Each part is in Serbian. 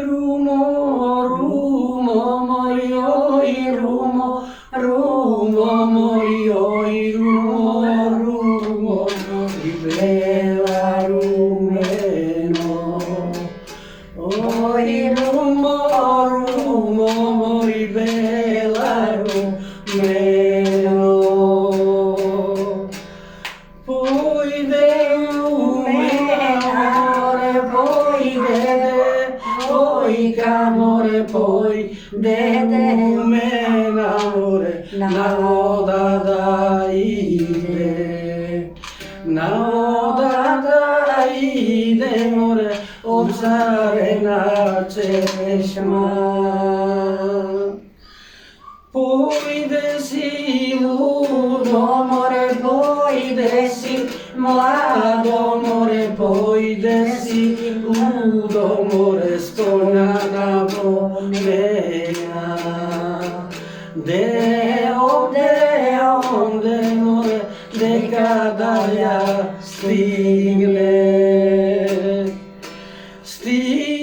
rumo, mori, oi, rumo, mori, oi, rumo, mori, bella rumeno. Oi, rumo, mori, bella rumeno. Poi de amore, poi amore, poi de amore, naoda da ide, more, od zarena čeşma. Pojde si ludo more, pojde si mlado more, pojde si ludo more, stonjana pomeja. Deo more, de kada ja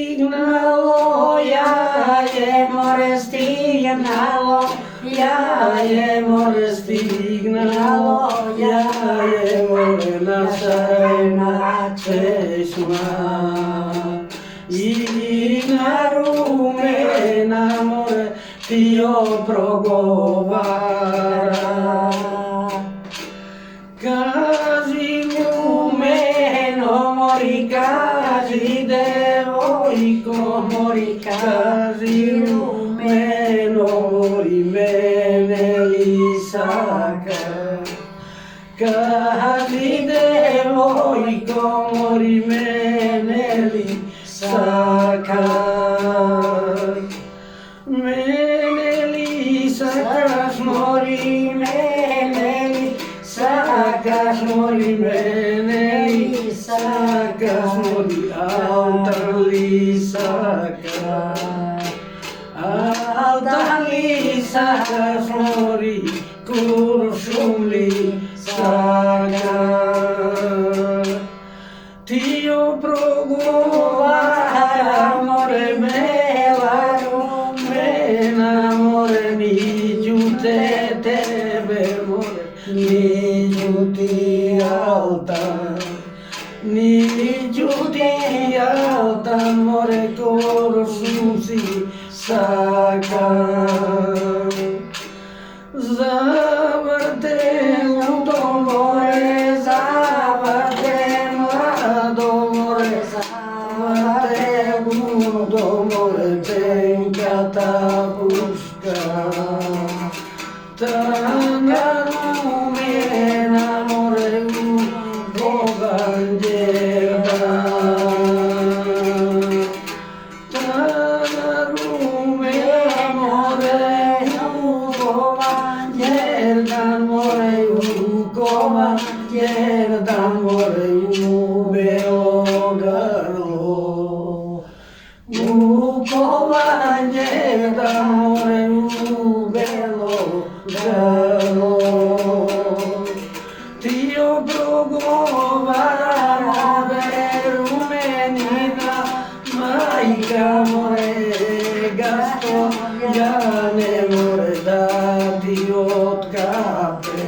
stignalo jaje more, stignalo jaje more, stignalo jaje more, naša rena čeşma. I na rumena more ti progovara. Kaži rumeno mori, kaži devojko mori, kaži rumeno mori, mene li saka. Kaži devojko mori, mene li saka. Mene li sakaš mori, mene li sakaš mori, mene li sakaš mori, altan li sakaš. Altan li sakaš mori, kuršum li sakaš. Tio progovara more, bela rumena more, niđu tebe more, niđu ti altan more, kuršum si sakaš. Zavrte ludo more, zavrte mlado more, zavrte ludo more, tenka ta puška. Tanga rumena more, Yerdan more u Beogradu, yerdan more u Beogradu. Tio progovara more rumenina, majka more gasto, ja ne more da ti otkape.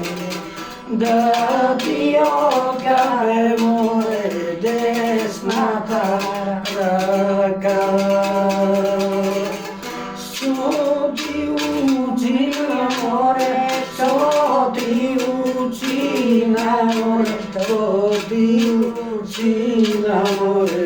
Da ti okape more, desna ta raka. Što ti učina more, što ti učina more, što ti učina more,